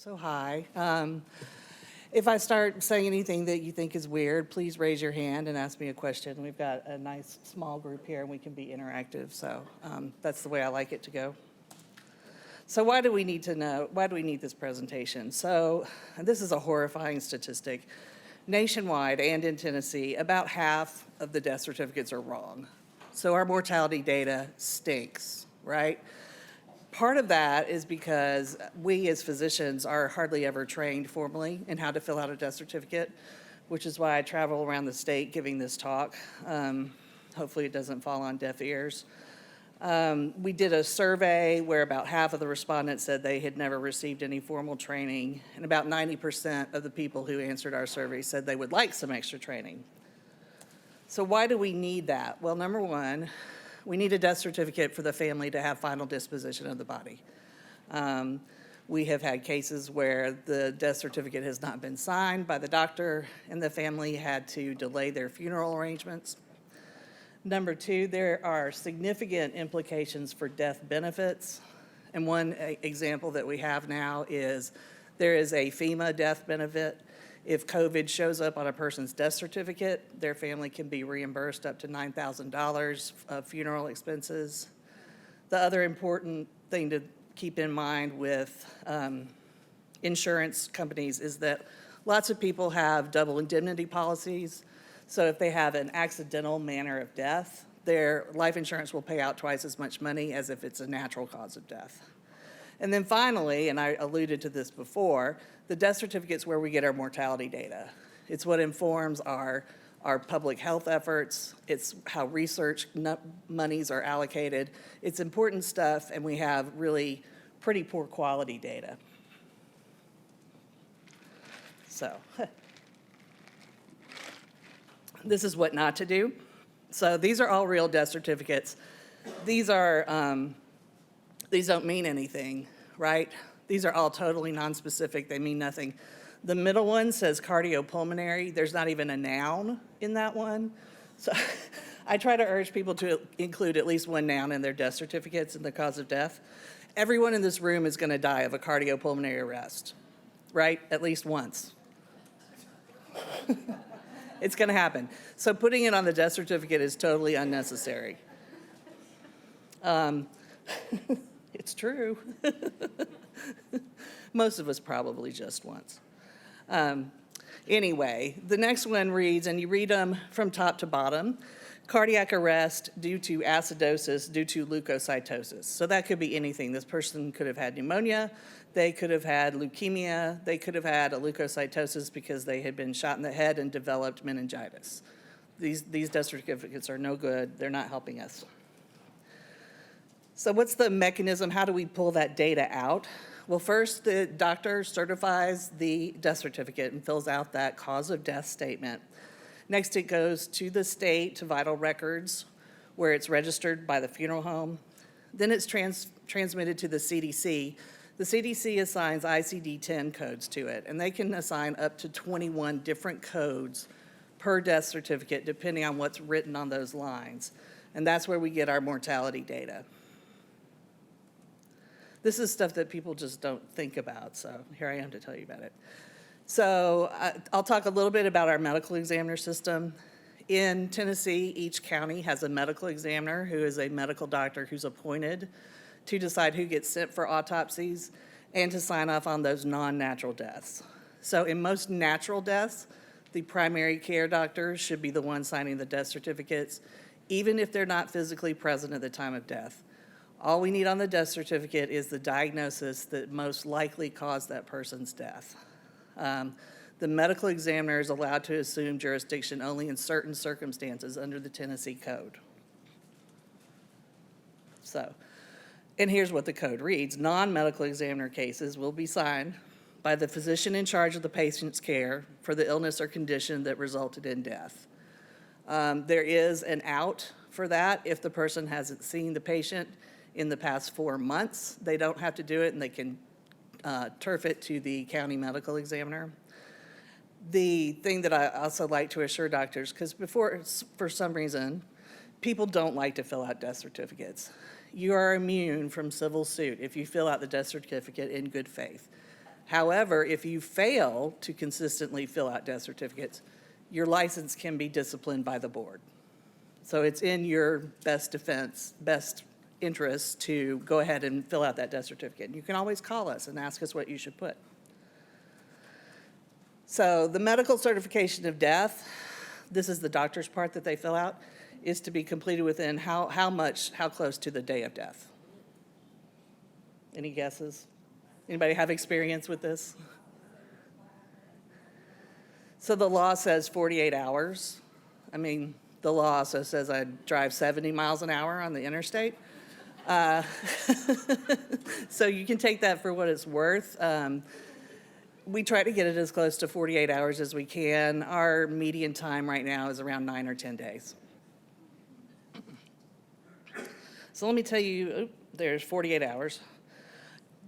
So hi. If I start saying anything that you think is weird, please raise your hand and ask me a question. We've got a nice small group here and we can be interactive, so that's the way I like it to go. So why do we need this presentation? So this is a horrifying statistic. Nationwide and in Tennessee, about half of the death certificates are wrong. So our mortality data stinks, right? Part of that is because we as physicians are hardly ever trained formally in how to fill out a death certificate, which is why I travel around the state giving this talk. Hopefully it doesn't fall on deaf ears. We did a survey where about half of the respondents said they had never received any formal training, and about 90% of the people who answered our survey said they would like some extra training. So why do we need that? Well, number one, we need a death certificate for the family to have final disposition of the body. We have had cases where the death certificate has not been signed by the doctor and the family had to delay their funeral arrangements. Number two, there are significant implications for death benefits. And one example that we have now is there is a FEMA death benefit. If COVID shows up on a person's death certificate, their family can be reimbursed up to $9,000 of funeral expenses. The other important thing to keep in mind with insurance companies is that lots of people have double indemnity policies. So if they have an accidental manner of death, their life insurance will pay out twice as much money as if it's a natural cause of death. And then finally, and I alluded to this before, the death certificate's where we get our mortality data. It's what informs our public health efforts. It's how research monies are allocated. It's important stuff, and we have really pretty poor quality data. So, this is what not to do. So these are all real death certificates. These don't mean anything, right? These are all totally nonspecific. They mean nothing. The middle one says cardiopulmonary. There's not even a noun in that one. So I try to urge people to include at least one noun in their death certificates and the cause of death. Everyone in this room is going to die of a cardiopulmonary arrest, right? At least once. It's going to happen. So putting it on the death certificate is totally unnecessary. It's true. Most of us probably just once. Anyway, the next one reads, and you read them from top to bottom, cardiac arrest due to acidosis due to leukocytosis. So that could be anything. This person could have had pneumonia. They could have had leukemia. They could have had a leukocytosis because they had been shot in the head and developed meningitis. These death certificates are no good. They're not helping us. So what's the mechanism? How do we pull that data out? Well, first, the doctor certifies the death certificate and fills out that cause of death statement. Next, it goes to the state, to vital records, where it's registered by the funeral home. Then it's transmitted to the CDC. The CDC assigns ICD-10 codes to it, and they can assign up to 21 different codes per death certificate, depending on what's written on those lines. And that's where we get our mortality data. This is stuff that people just don't think about, so here I am to tell you about it. So I'll talk a little bit about our medical examiner system. In Tennessee, each county has a medical examiner who is a medical doctor who's appointed to decide who gets sent for autopsies and to sign off on those non-natural deaths. So in most natural deaths, the primary care doctor should be the one signing the death certificates, even if they're not physically present at the time of death. All we need on the death certificate is the diagnosis that most likely caused that person's death. The medical examiner is allowed to assume jurisdiction only in certain circumstances under the Tennessee Code. So, and here's what the code reads. Non-medical examiner cases will be signed by the physician in charge of the patient's care for the illness or condition that resulted in death. There is an out for that if the person hasn't seen the patient in the past 4 months. They don't have to do it, and they can turf it to the county medical examiner. The thing that I also like to assure doctors, because for some reason, people don't like to fill out death certificates. You are immune from civil suit if you fill out the death certificate in good faith. However, if you fail to consistently fill out death certificates, your license can be disciplined by the board. So it's in your best interest to go ahead and fill out that death certificate. You can always call us and ask us what you should put. So the medical certification of death, this is the doctor's part that they fill out, is to be completed within how close to the day of death? Any guesses? Anybody have experience with this? So the law says 48 hours. I mean, the law also says I drive 70 miles an hour on the interstate. So you can take that for what it's worth. We try to get it as close to 48 hours as we can. Our median time right now is around 9 or 10 days. So let me tell you, there's 48 hours.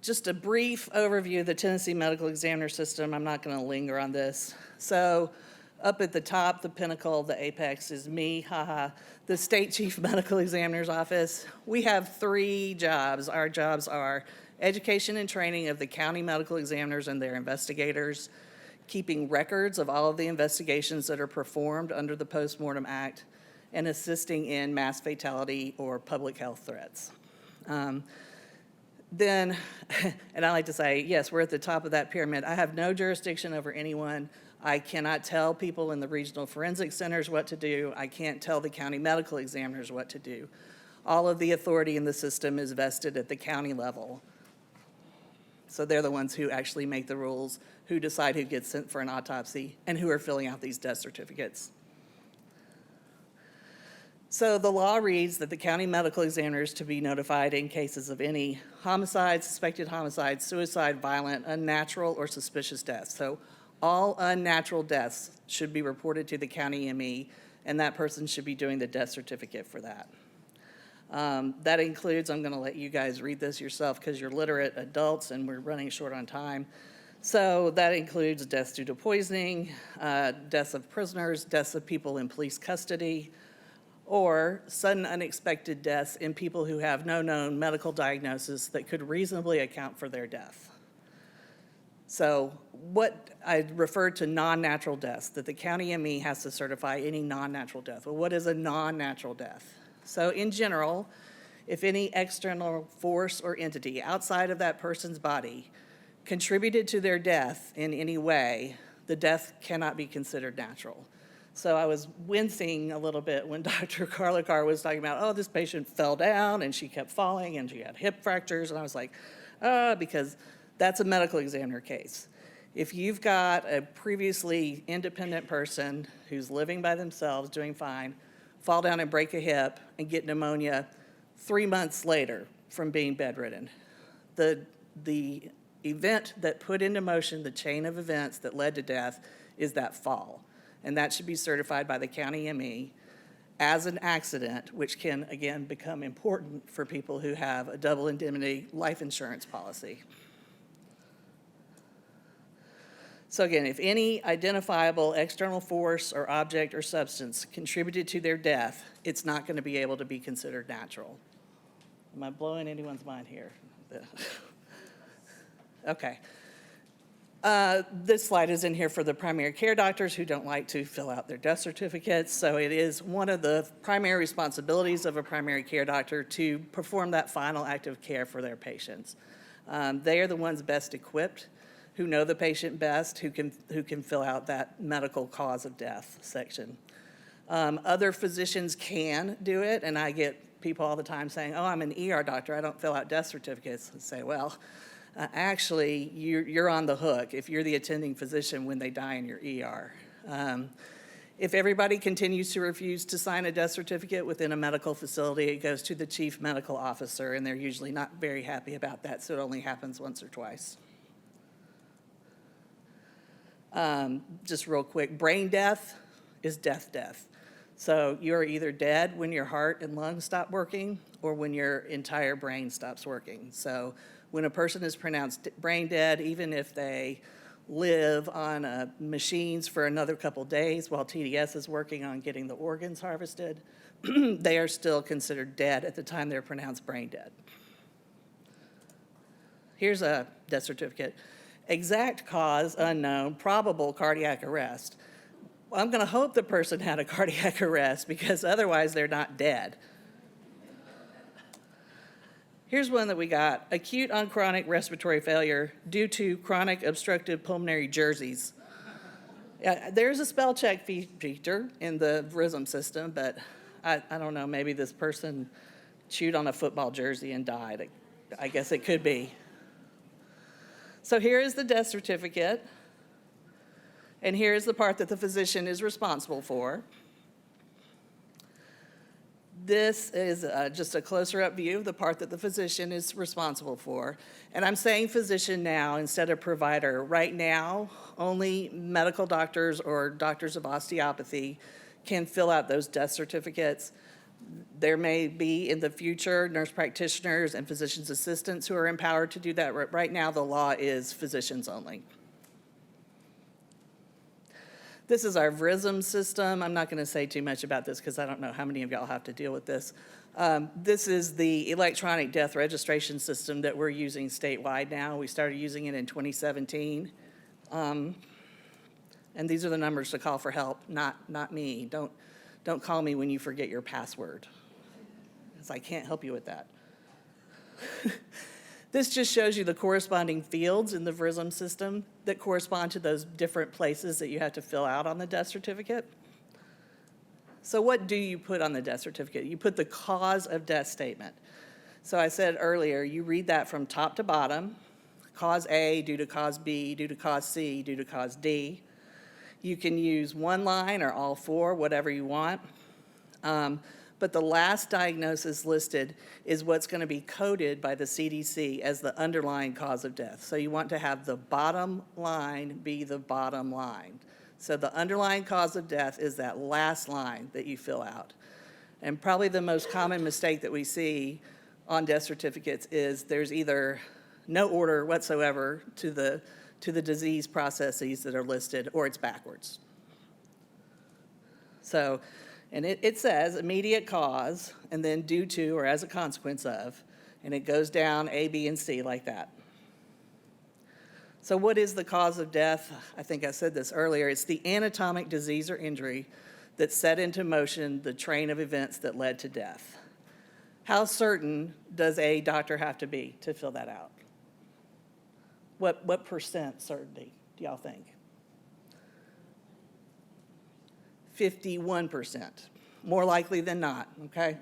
Just a brief overview of the Tennessee medical examiner system. I'm not going to linger on this. So up at the top, the pinnacle, the apex is me, the state chief medical examiner's office. We have 3 jobs. Our jobs are education and training of the county medical examiners and their investigators, keeping records of all of the investigations that are performed under the Postmortem Act, and assisting in mass fatality or public health threats. Then, and I like to say, yes, we're at the top of that pyramid. I have no jurisdiction over anyone. I cannot tell people in the regional forensic centers what to do. I can't tell the county medical examiners what to do. All of the authority in the system is vested at the county level. So they're the ones who actually make the rules, who decide who gets sent for an autopsy, and who are filling out these death certificates. So the law reads that the county medical examiner is to be notified in cases of any homicide, suspected homicide, suicide, violent, unnatural, or suspicious deaths. So all unnatural deaths should be reported to the county ME, and that person should be doing the death certificate for that. That includes, I'm going to let you guys read this yourself because you're literate adults and we're running short on time. So that includes deaths due to poisoning, deaths of prisoners, deaths of people in police custody, or sudden unexpected deaths in people who have no known medical diagnosis that could reasonably account for their death. So what I refer to non-natural deaths, that the county ME has to certify any non-natural death. Well, what is a non-natural death? So in general, if any external force or entity outside of that person's body contributed to their death in any way, the death cannot be considered natural. So I was wincing a little bit when Dr. Carla Carr was talking about, oh, this patient fell down and she kept falling and she had hip fractures. And I was like, because that's a medical examiner case. If you've got a previously independent person who's living by themselves, doing fine, fall down and break a hip and get pneumonia 3 months later from being bedridden, the event that put into motion the chain of events that led to death is that fall. And that should be certified by the county ME as an accident, which can, again, become important for people who have a double indemnity life insurance policy. So again, if any identifiable external force or object or substance contributed to their death, it's not going to be able to be considered natural. Am I blowing anyone's mind here? Okay. This slide is in here for the primary care doctors who don't like to fill out their death certificates. So it is one of the primary responsibilities of a primary care doctor to perform that final act of care for their patients. They are the ones best equipped, who know the patient best, who can fill out that medical cause of death section. Other physicians can do it, and I get people all the time saying, oh, I'm an ER doctor, I don't fill out death certificates. I say, well, actually, you're on the hook if you're the attending physician when they die in your ER. If everybody continues to refuse to sign a death certificate within a medical facility, it goes to the chief medical officer, and they're usually not very happy about that, so it only happens once or twice. Just real quick, brain death is death. So you're either dead when your heart and lungs stop working or when your entire brain stops working. So when a person is pronounced brain dead, even if they live on machines for another couple days while TDS is working on getting the organs harvested, they are still considered dead at the time they're pronounced brain dead. Here's a death certificate. exact cause unknown, probable cardiac arrest. Well, I'm going to hope the person had a cardiac arrest because otherwise they're not dead. Here's one that we got: acute on chronic respiratory failure due to chronic obstructive pulmonary jerseys. There's a spell check feature in the RISM system, but I don't know, maybe this person chewed on a football jersey and died. I guess it could be. So here is the death certificate, and here is the part that the physician is responsible for. This is just a closer up view of the part that the physician is responsible for. And I'm saying physician now instead of provider. Right now, only medical doctors or doctors of osteopathy can fill out those death certificates. There may be in the future nurse practitioners and physician's assistants who are empowered to do that. Right now, the law is physicians only. This is our RISM system. I'm not going to say too much about this because I don't know how many of y'all have to deal with this. This is the electronic death registration system that we're using statewide now. We started using it in 2017. And these are the numbers to call for help, not me. Don't call me when you forget your password, because I can't help you with that. This just shows you the corresponding fields in the RISM system that correspond to those different places that you have to fill out on the death certificate. So what do you put on the death certificate? You put the cause of death statement. So I said earlier, you read that from top to bottom. Cause A due to cause B, due to cause C, due to cause D. You can use one line or all four, whatever you want. But the last diagnosis listed is what's going to be coded by the CDC as the underlying cause of death. So you want to have the bottom line be the bottom line. So the underlying cause of death is that last line that you fill out. And probably the most common mistake that we see on death certificates is there's either no order whatsoever to the disease processes that are listed, or it's backwards. So, and it says immediate cause, and then due to or as a consequence of, and it goes down A, B, and C like that. So what is the cause of death? I think I said this earlier. It's the anatomic disease or injury that set into motion the train of events that led to death. How certain does a doctor have to be to fill that out? What percent certainty do y'all think? 51%, more likely than not, okay?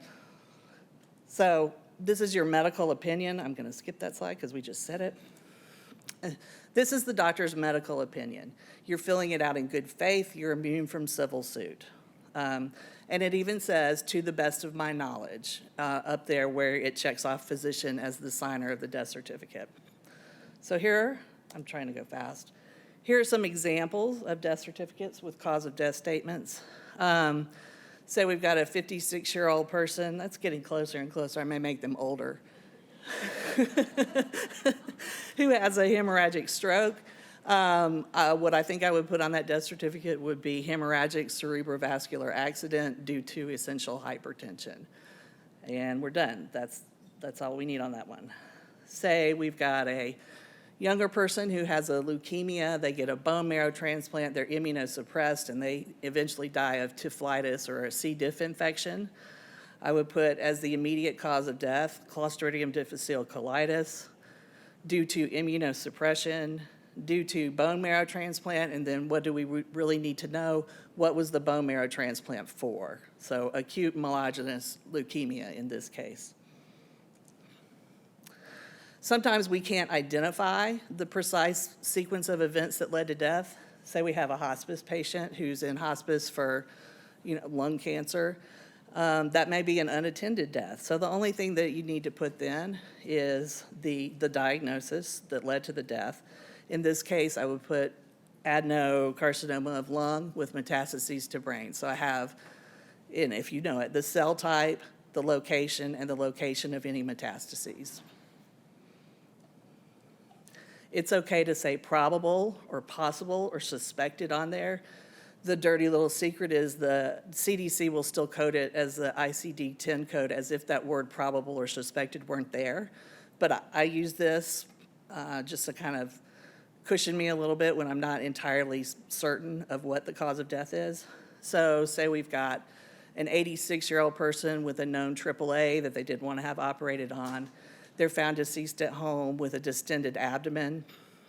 So this is your medical opinion. I'm gonna skip that slide because we just said it. This is the doctor's medical opinion. You're filling it out in good faith. You're immune from civil suit. And it even says, to the best of my knowledge, up there where it checks off physician as the signer of the death certificate. So here, I'm trying to go fast. Here are some examples of death certificates with cause of death statements. So we've got a 56-year-old person. That's getting closer and closer. I may make them older. Who has a hemorrhagic stroke. What I think I would put on that death certificate would be hemorrhagic cerebrovascular accident due to essential hypertension. And we're done. That's all we need on that one. Say we've got a younger person who has a leukemia, they get a bone marrow transplant, they're immunosuppressed, and they eventually die of typhlitis or a C. diff infection. I would put as the immediate cause of death, Clostridium difficile colitis, due to immunosuppression, due to bone marrow transplant, and then what do we really need to know? What was the bone marrow transplant for? So acute myelogenous leukemia in this case. Sometimes we can't identify the precise sequence of events that led to death. Say we have a hospice patient who's in hospice for, lung cancer. That may be an unattended death. So the only thing that you need to put then is the diagnosis that led to the death. In this case, I would put adenocarcinoma of lung with metastases to brain. So I have, and if you know it, the cell type, the location, and the location of any metastases. It's okay to say probable or possible or suspected on there. The dirty little secret is the CDC will still code it as the ICD-10 code as if that word probable or suspected weren't there. But I use this just to kind of cushion me a little bit when I'm not entirely certain of what the cause of death is. So say we've got an 86-year-old person with a known AAA that they did want to have operated on. They're found deceased at home with a distended abdomen.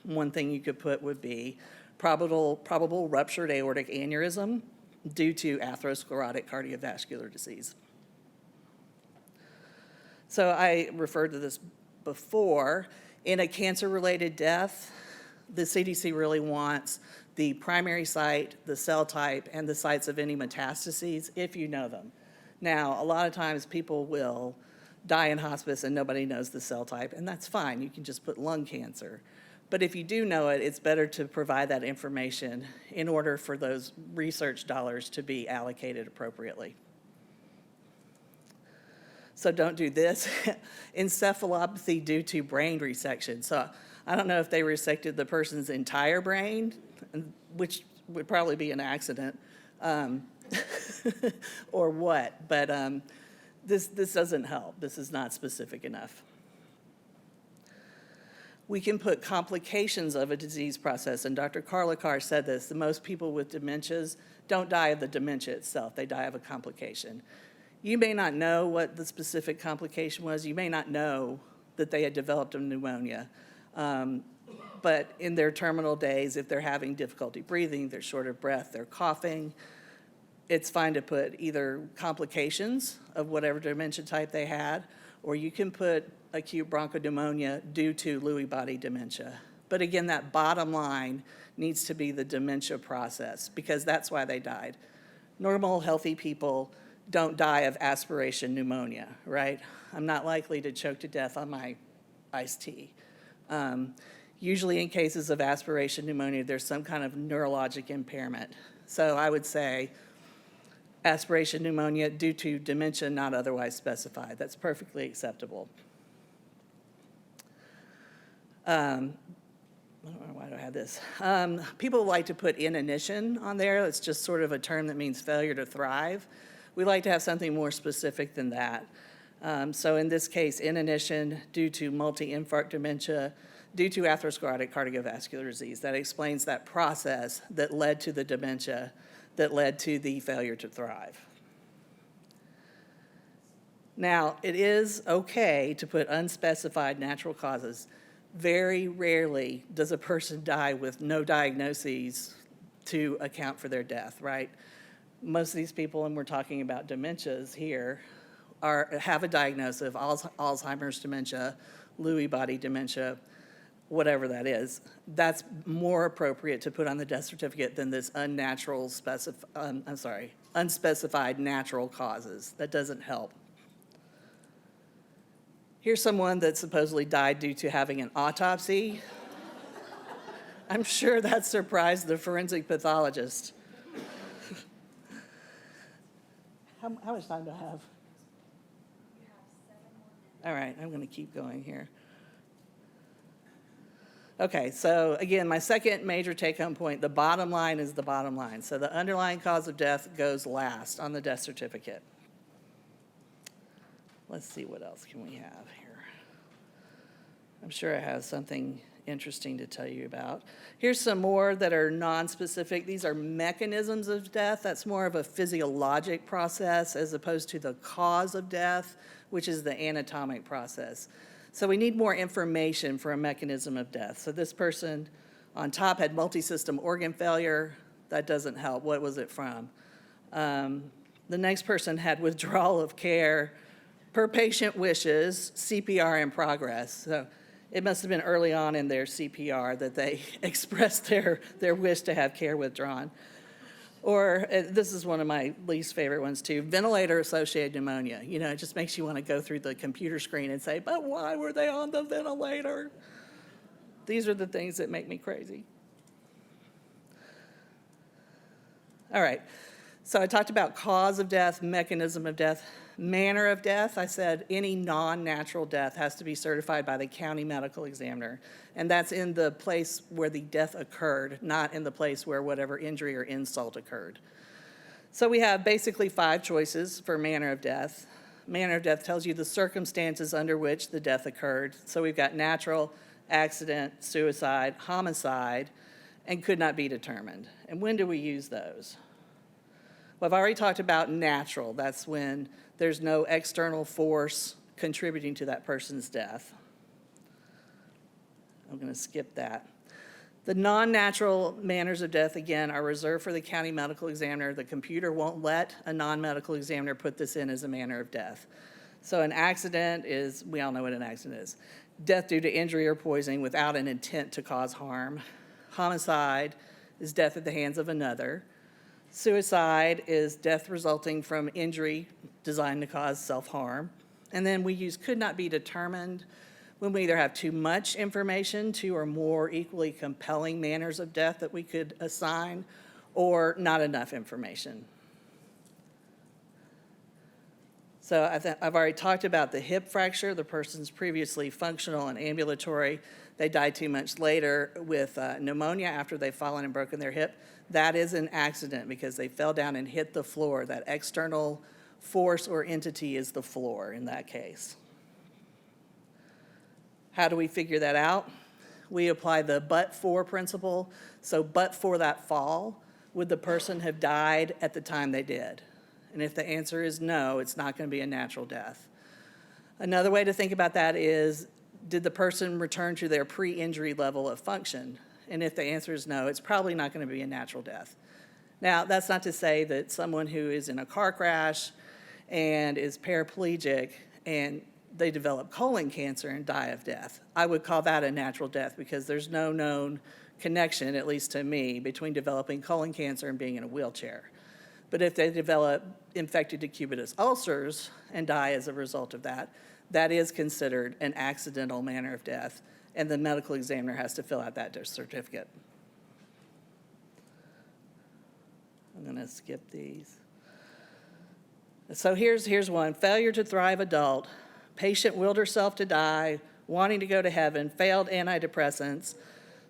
One thing you could put would be probable ruptured aortic aneurysm due to atherosclerotic cardiovascular disease. So I referred to this before. In a cancer-related death, the CDC really wants the primary site, the cell type, and the sites of any metastases, if you know them. Now, a lot of times people will die in hospice and nobody knows the cell type, and that's fine. You can just put lung cancer. But if you do know it, it's better to provide that information in order for those research dollars to be allocated appropriately. So don't do this. Encephalopathy due to brain resection. So I don't know if they resected the person's entire brain, which would probably be an accident, or what, but this doesn't help. This is not specific enough. We can put complications of a disease process, and Dr. Karlakar said this, the most people with dementias don't die of the dementia itself, they die of a complication. You may not know what the specific complication was, you may not know that they had developed a pneumonia, but in their terminal days, if they're having difficulty breathing, they're short of breath, they're coughing, it's fine to put either complications of whatever dementia type they had, or you can put acute bronchopneumonia due to Lewy body dementia. But again, that bottom line needs to be the dementia process, because that's why they died. Normal, healthy people don't die of aspiration pneumonia, right? I'm not likely to choke to death on my iced tea. Usually in cases of aspiration pneumonia, there's some kind of neurologic impairment. So I would say aspiration pneumonia due to dementia not otherwise specified. That's perfectly acceptable. I don't know why do I have this. People like to put inanition on there. It's just sort of a term that means failure to thrive. We like to have something more specific than that. So in this case, inanition due to multi-infarct dementia, due to atherosclerotic cardiovascular disease. That explains that process that led to the dementia, that led to the failure to thrive. Now, it is okay to put unspecified natural causes. Very rarely does a person die with no diagnoses to account for their death, right? Most of these people, and we're talking about dementias here, have a diagnosis of Alzheimer's dementia, Lewy body dementia, whatever that is. That's more appropriate to put on the death certificate than this unspecified natural causes. That doesn't help. Here's someone that supposedly died due to having an autopsy. I'm sure that surprised the forensic pathologist. How much time do I have? You have 7 more minutes. All right, I'm going to keep going here. Okay, so again, my second major take-home point, the bottom line is the bottom line. So the underlying cause of death goes last on the death certificate. Let's see what else can we have here. I'm sure I have something interesting to tell you about. Here's some more that are non-specific. These are mechanisms of death. That's more of a physiologic process as opposed to the cause of death, which is the anatomic process. So we need more information for a mechanism of death. So this person on top had multi-system organ failure. That doesn't help. What was it from? The next person had withdrawal of care, per patient wishes, CPR in progress. So it must have been early on in their CPR that they expressed their wish to have care withdrawn. Or this is one of my least favorite ones too, ventilator-associated pneumonia. You know, it just makes you want to go through the computer screen and say, but why were they on the ventilator? These are the things that make me crazy. All right, so I talked about cause of death, mechanism of death, manner of death. I said any non-natural death has to be certified by the county medical examiner. And that's in the place where the death occurred, not in the place where whatever injury or insult occurred. So we have basically 5 choices for manner of death. Manner of death tells you the circumstances under which the death occurred. So we've got natural, accident, suicide, homicide, and could not be determined. And when do we use those? Well, I've already talked about natural. That's when there's no external force contributing to that person's death. I'm going to skip that. The non-natural manners of death, again, are reserved for the county medical examiner. The computer won't let a non-medical examiner put this in as a manner of death. So an accident is, we all know what an accident is, death due to injury or poisoning without an intent to cause harm. Homicide is death at the hands of another. Suicide is death resulting from injury designed to cause self-harm. And then we use could not be determined when we either have too much information, two or more equally compelling manners of death that we could assign, or not enough information. So I've already talked about the hip fracture. The person's previously functional and ambulatory. They died 2 months later with pneumonia after they've fallen and broken their hip. That is an accident because they fell down and hit the floor. That external force or entity is the floor in that case. How do we figure that out? We apply the but-for principle. So but for that fall, would the person have died at the time they did? And if the answer is no, it's not going to be a natural death. Another way to think about that is, did the person return to their pre-injury level of function? And if the answer is no, it's probably not going to be a natural death. Now, that's not to say that someone who is in a car crash and is paraplegic and they develop colon cancer and die of death. I would call that a natural death because there's no known connection, at least to me, between developing colon cancer and being in a wheelchair. But if they develop infected decubitus ulcers and die as a result of that, that is considered an accidental manner of death, and the medical examiner has to fill out that certificate. I'm going to skip these. So here's one. Failure to thrive adult. Patient willed herself to die, wanting to go to heaven, failed antidepressants.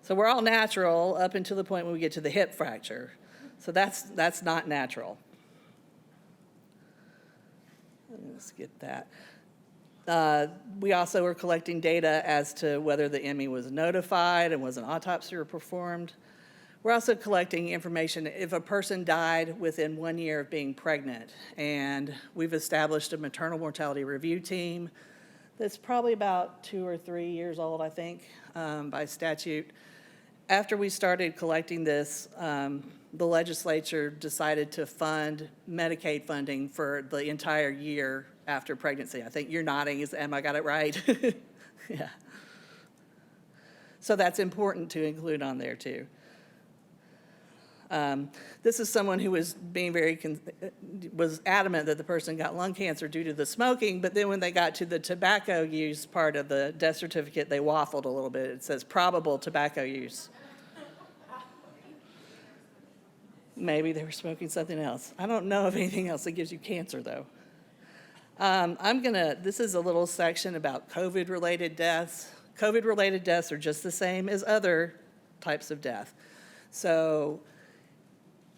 So we're all natural up until the point when we get to the hip fracture. So that's not natural. I'm going to skip that. We also are collecting data as to whether the ME was notified and was an autopsy performed. We're also collecting information if a person died within 1 year of being pregnant, and we've established a maternal mortality review team that's probably about 2 or 3 years old, I think, by statute. After we started collecting this, the legislature decided to fund Medicaid funding for the entire year after pregnancy. I think you're nodding, am I got it right? Yeah. So that's important to include on there too. This is someone who was being was adamant that the person got lung cancer due to the smoking, but then when they got to the tobacco use part of the death certificate, they waffled a little bit. It says probable tobacco use. Maybe they were smoking something else. I don't know of anything else that gives you cancer, though. This is a little section about COVID-related deaths. COVID-related deaths are just the same as other types of death. So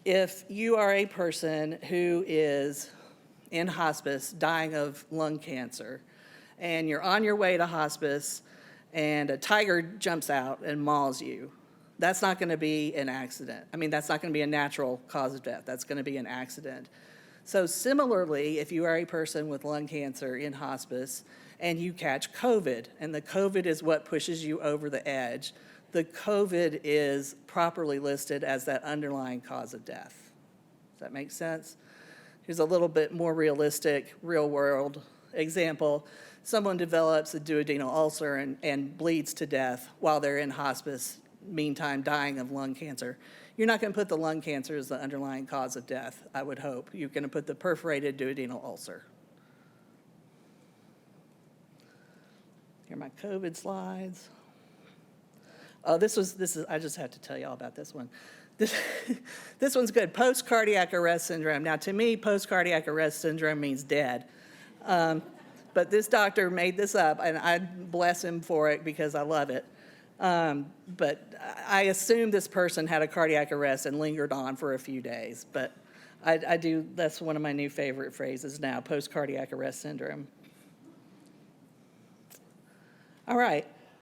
if you are a person who is in hospice dying of lung cancer, and you're on your way to hospice, and a tiger jumps out and mauls you, that's not going to be an accident. I mean, that's not going to be a natural cause of death. That's going to be an accident. So similarly, if you are a person with lung cancer in hospice and you catch COVID, and the COVID is what pushes you over the edge, the COVID is properly listed as that underlying cause of death. Does that make sense? Here's a little bit more realistic, real-world example. Someone develops a duodenal ulcer and bleeds to death while they're in hospice, meantime dying of lung cancer. You're not going to put the lung cancer as the underlying cause of death, I would hope. You're going to put the perforated duodenal ulcer. Here are my COVID slides. Oh, this is. I just had to tell you all about this one. This one's good. Post-cardiac arrest syndrome. Now, to me, post-cardiac arrest syndrome means dead. But this doctor made this up, and I bless him for it because I love it. But I assume this person had a cardiac arrest and lingered on for a few days. But I do. That's one of my new favorite phrases now, post-cardiac arrest syndrome. All right.